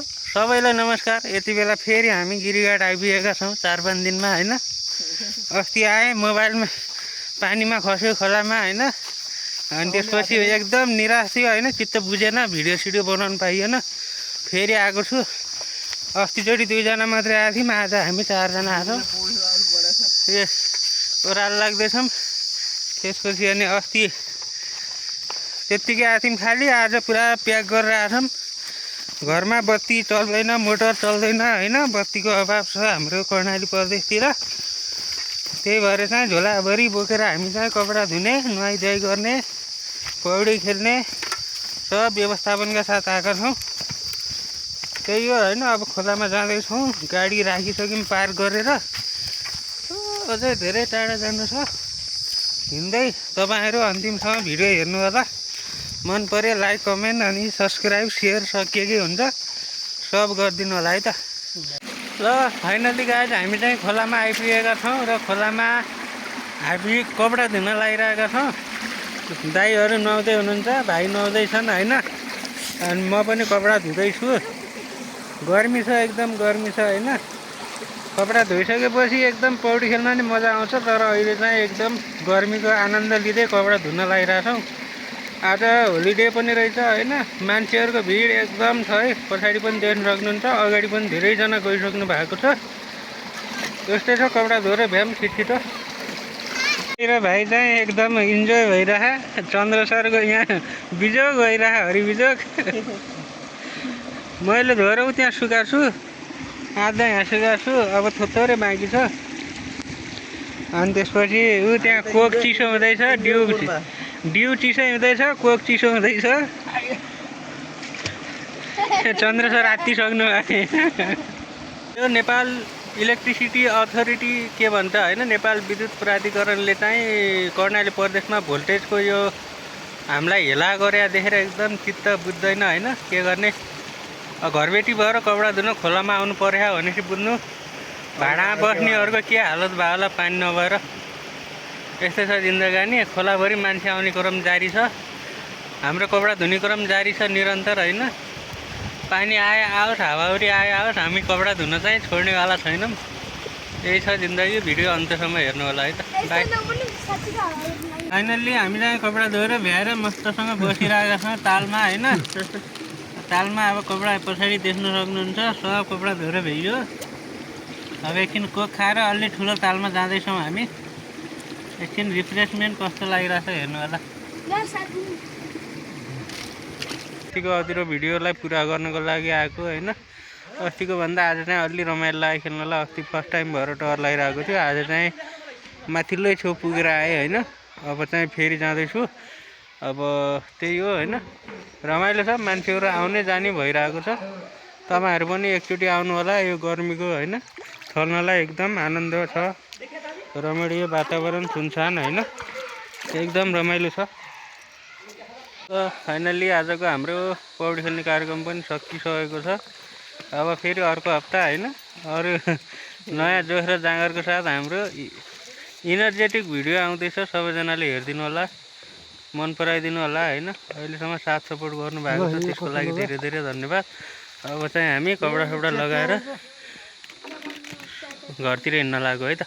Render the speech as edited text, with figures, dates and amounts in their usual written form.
सबैलाई नमस्कार। यति बेला फेरि हामी गिरीघाट आइपुगेका छौँ 4-5 दिनमा हैन। अस्ति आएँ मोबाइलमा पानीमा खस्यो खोलामा हैन। अनि त्यसपछि एकदम निराश थियो हैन, चित्त बुझेन, भिडियो सिडियो बनाउन पाइएन। फेरि आएको छु। अस्तिचोटि 2 जना मात्रै आएको थियौँ, आज हामी 4 जना आएको छौँ। यस ओह्रालो लाग्दैछौँ। त्यसपछि अनि अस्ति त्यत्तिकै आएको थियौँ खाली, आज पुरा प्याक गरेर आएको छौँ। घरमा बत्ती चल्दैन, मोटर चल्दैन हैन, बत्तीको अभाव छ हाम्रो कर्णाली प्रदेशतिर। त्यही भएर चाहिँ झोलाभरि बोकेर हामी चाहिँ कपडा धुने, नुहाइधुवाइ गर्ने, पौडी खेल्ने सब व्यवस्थापनका साथ आएका छौँ। त्यही हो हैन। अब खोलामा जाँदैछौँ, गाडी राखिसक्यौँ पार्क गरेर। अझै धेरै टाढा जानु छ हिँड्दै। तपाईँहरू अन्तिमसम्म भिडियो हेर्नु होला। मन परे लाइक कमेन्ट अनि सब्सक्राइब सेयर के हुन्छ सब गरिदिनु होला है त। ल फाइनली गाइज हामी चाहिँ खोलामा आइपुगेका छौँ र खोलामा हामी कपडा धुन लागिरहेका छौँ। दाइहरू नुहाउँदै हुनुहुन्छ, भाइ नुहाउँदैछन् हैन। अनि म पनि कपडा धुँदैछु। गर्मी छ, एकदम गर्मी छ हैन। कपडा धोइसकेपछि एकदम पौडी खेल्न नि मजा आउँछ, तर अहिले चाहिँ एकदम गर्मीको आनन्द लिँदै कपडा धुन लागिरहेछौँ। आज होलिडे पनि रहेछ हैन। मान्छेहरूको भिड एकदम छ है। पछाडि पनि देख्न सक्नुहुन्छ, अगाडि पनि धेरैजना गइसक्नु भएको छ। त्यस्तै छ, कपडा धोएर भ्याम छिटो। र भाइ चाहिँ एकदम इन्जोय भइरह। चन्द्र सरको यहाँ बिजोग भइरह, हरिबिजोग। मैले धोएर उ त्यहाँ सुकाएको छु, आधा यहाँ सुकाएको छु, अब थोरै बाँकी छ। अनि त्यसपछि ऊ त्यहाँ कोक चिसो हुँदैछ, डिउ चिसो हुँदैछ, कोक चिसो हुँदैछ। चन्द्र सर आत्तिसक्नु भएको। यो नेपाल इलेक्ट्रिसिटी अथोरिटी के भन्छ हैन, नेपाल विद्युत प्राधिकरणले चाहिँ कर्णाली प्रदेशमा भोल्टेजको यो हामीलाई हेला गरे देखेर एकदम चित्त बुझ्दैन हैन। के गर्ने, घरबेटी भएर कपडा धुन खोलामा आउनु पर्यो भनेपछि बुझ्नु। भाडामा बस्नेहरूको के हालत भयो होला पानी नभएर। यस्तै छ जिन्दगानी। खोलाभरि मान्छे आउने क्रम जारी छ, हाम्रो कपडा धुने क्रम जारी छ निरन्तर हैन। पानी आए आओस्, हावाहुरी आए आओस्, हामी कपडा धुन चाहिँ छोड्नेवाला छैनौँ। यही छ जिन्दगी। भिडियो अन्त्यसम्म हेर्नु होला है त। बाई। फाइनल्ली हामी चाहिँ कपडा धोएर भ्याएर मस्तसँग बसिरहेका छौँ तालमा हैन। तालमा अब कपडा पछाडि देख्न सक्नुहुन्छ, सब कपडा धोएर भ्याइयो। अब एकछिन कोक खाएर अलि ठुलो तालमा जाँदैछौँ हामी। एकछिन रिफ्रेसमेन्ट कस्तो लागिरहेछ हेर्नु होला। अस्तिको अधुरो भिडियोलाई पुरा गर्नको लागि आएको हैन। अस्तिको भन्दा आज चाहिँ अलि रमाइलो लाग्यो खेल्नलाई। अस्ति फर्स्ट टाइम भएर डर लागिरहेको थियो, आज चाहिँ माथिल्लै छेउ पुगेर आएँ हैन। अब चाहिँ फेरि जाँदैछु। अब त्यही हो हैन, रमाइलो छ। मान्छेहरू आउने जाने भइरहेको छ। तपाईँहरू पनि एकचोटि आउनु होला। यो गर्मीको हैन खेल्नलाई एकदम आनन्द छ, रमणीय वातावरण, सुनसान हैन, एकदम रमाइलो छ। फाइनल्ली आजको हाम्रो पौडी खेल्ने कार्यक्रम पनि सकिसकेको छ। अब फेरि अर्को हप्ता हैन अरू नयाँ जोस र जाँगरको साथ हाम्रो इनर्जेटिक भिडियो आउँदैछ। सबैजनाले हेरिदिनु होला, मन पराइदिनु होला हैन। अहिलेसम्म साथ सपोर्ट गर्नुभएको छ, त्यसको लागि धेरै धेरै धन्यवाद। अब चाहिँ हामी कपडा सपडा लगाएर घरतिर हिँड्न लाग्यो है त।